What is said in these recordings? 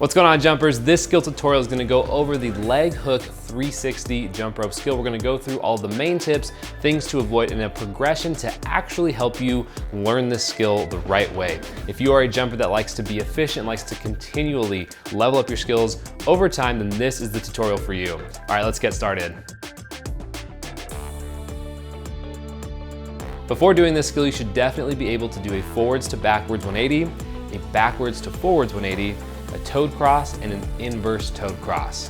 What's going on, jumpers? This skill tutorial is going to go over the leg hook 360 jump rope skill. We're going to go through all the main tips, things to avoid, and a progression to actually help you learn this skill the right way. If you are a jumper that likes to be efficient, likes to continually level up your skills over time, then this is the tutorial for you. All right, let's get started. Before doing this skill, you should definitely be able to do a forwards to backwards 180, a backwards to forwards 180, a toed cross, and an inverse toed cross.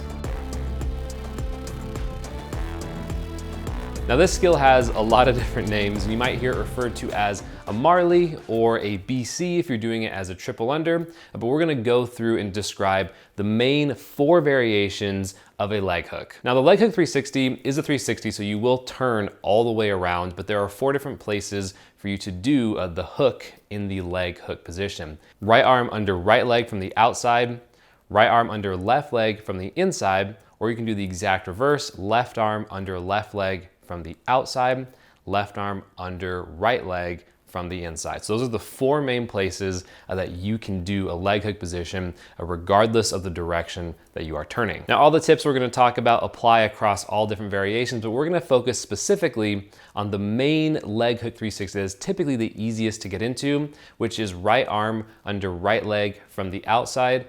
Now this skill has a lot of different names, and you might hear it referred to as a Marley or a BC if you're doing it as a triple under, but we're gonna go through and describe the main 4 variations of a leg hook. Now the leg hook 360 is a 360, so you will turn all the way around, but there are 4 different places for you to do the hook in the leg hook position. Right arm under right leg from the outside, right arm under left leg from the inside, or you can do the exact reverse, left arm under left leg from the outside, left arm under right leg from the inside. So those are the 4 main places that you can do a leg hook position regardless of the direction that you are turning. Now all the tips we're going to talk about apply across all different variations, but we're going to focus specifically on the main leg hook 360 that is typically the easiest to get into, which is right arm under right leg from the outside,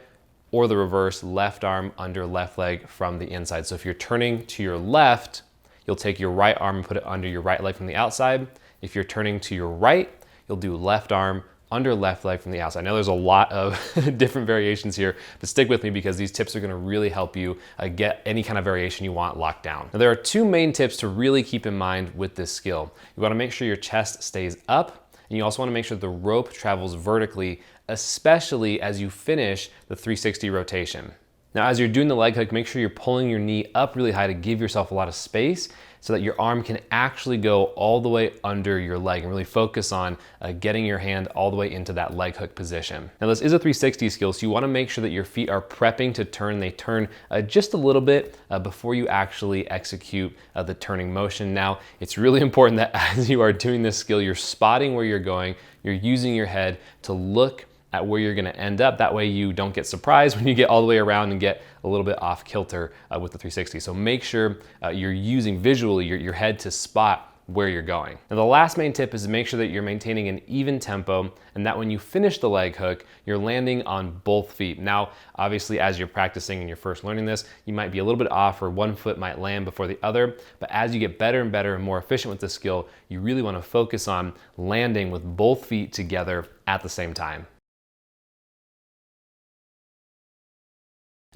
or the reverse, left arm under left leg from the inside. So if you're turning to your left, you'll take your right arm and put it under your right leg from the outside. If you're turning to your right, you'll do left arm under left leg from the outside. Now there's a lot of different variations here, but stick with me because these tips are gonna really help you get any kind of variation you want locked down. Now there are 2 main tips to really keep in mind with this skill. You wanna make sure your chest stays up, and you also wanna make sure the rope travels vertically, especially as you finish the 360 rotation. Now, as you're doing the leg hook, make sure you're pulling your knee up really high to give yourself a lot of space so that your arm can actually go all the way under your leg and really focus on getting your hand all the way into that leg hook position. Now, this is a 360 skill, so you wanna make sure that your feet are prepping to turn. They turn just a little bit before you actually execute the turning motion. Now, it's really important that as you are doing this skill, you're spotting where you're going, you're using your head to look at where you're gonna end up. That way you don't get surprised when you get all the way around and get a little bit off kilter with the 360. So make sure you're using visually your head to spot where you're going. Now the last main tip is to make sure that you're maintaining an even tempo and that when you finish the leg hook, you're landing on both feet. Now, obviously as you're practicing and you're first learning this, you might be a little bit off or one foot might land before the other, but as you get better and better and more efficient with this skill, you really wanna focus on landing with both feet together at the same time.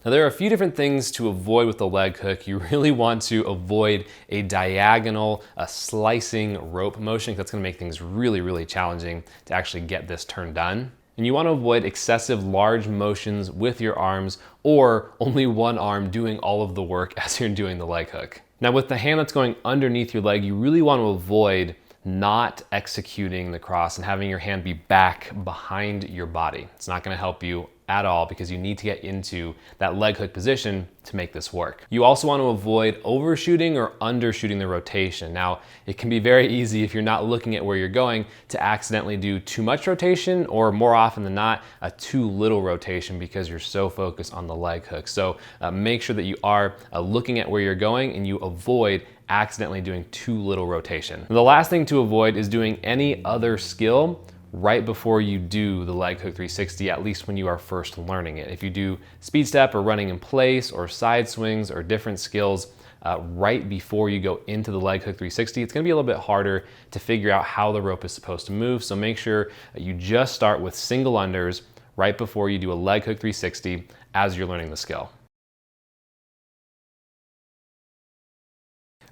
Now there are a few different things to avoid with the leg hook. You really want to avoid a diagonal, slicing rope motion. That's gonna make things really, really challenging to actually get this turn done. And you wanna avoid excessive large motions with your arms or only one arm doing all of the work as you're doing the leg hook. Now with the hand that's going underneath your leg, you really wanna avoid not executing the cross and having your hand be back behind your body. It's not gonna help you at all because you need to get into that leg hook position to make this work. You also want to avoid overshooting or undershooting the rotation. Now, it can be very easy if you're not looking at where you're going to accidentally do too much rotation or more often than not, a too little rotation because you're so focused on the leg hook. So make sure that you are looking at where you're going and you avoid accidentally doing too little rotation. And the last thing to avoid is doing any other skill right before you do the leg hook 360, at least when you are first learning it. If you do speed step or running in place or side swings or different skills right before you go into the leg hook 360, it's gonna be a little bit harder to figure out how the rope is supposed to move. So make sure you just start with single unders right before you do a leg hook 360 as you're learning the skill.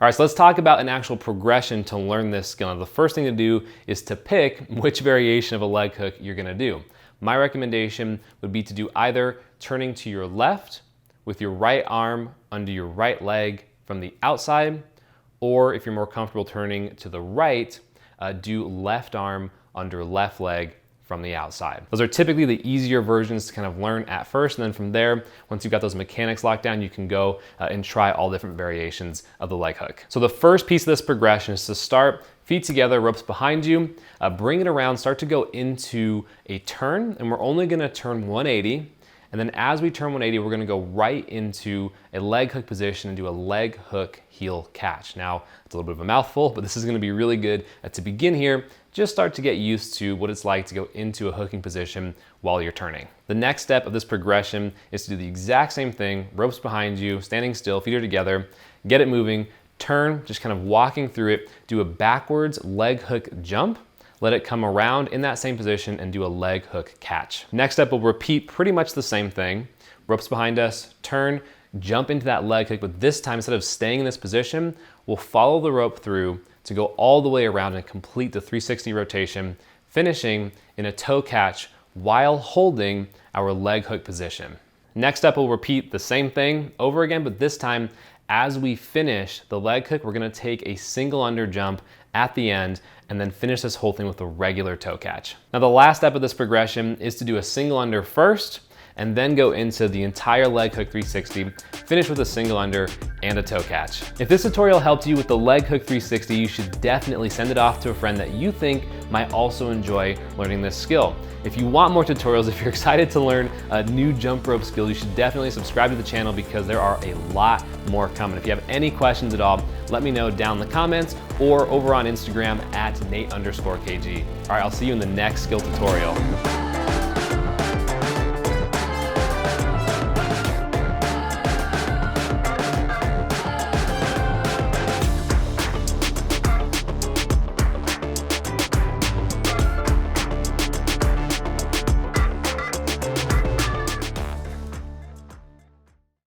All right, so let's talk about an actual progression to learn this skill. Now, the first thing to do is to pick which variation of a leg hook you're gonna do. My recommendation would be to do either turning to your left with your right arm under your right leg from the outside, or if you're more comfortable turning to the right, do left arm under left leg from the outside. Those are typically the easier versions to kind of learn at first, and then from there, once you've got those mechanics locked down, you can go and try all different variations of the leg hook. So the first piece of this progression is to start feet together, ropes behind you, bring it around, start to go into a turn, and we're only gonna turn 180, And then as we turn 180, we're gonna go right into a leg hook position and do a leg hook heel catch. Now, it's a little bit of a mouthful, but this is gonna be really good to begin here. Just start to get used to what it's like to go into a hooking position while you're turning. The next step of this progression is to do the exact same thing, ropes behind you, standing still, feet are together, get it moving, turn, just kind of walking through it, do a backwards leg hook jump, let it come around in that same position and do a leg hook catch. Next up, we'll repeat pretty much the same thing. Ropes behind us, turn, jump into that leg hook, but this time, instead of staying in this position, we'll follow the rope through to go all the way around and complete the 360 rotation, finishing in a toe catch while holding our leg hook position. Next up, we'll repeat the same thing over again, but this time, as we finish the leg hook, we're gonna take a single under jump at the end and then finish this whole thing with a regular toe catch. Now, the last step of this progression is to do a single under first and then go into the entire leg hook 360, finish with a single under and a toe catch. If this tutorial helped you with the leg hook 360, you should definitely send it off to a friend that you think might also enjoy learning this skill. If you want more tutorials, if you're excited to learn a new jump rope skill, you should definitely subscribe to the channel because there are a lot more coming. If you have any questions at all, let me know down in the comments or over on Instagram at Nate_KG. All right, I'll see you in the next skill tutorial.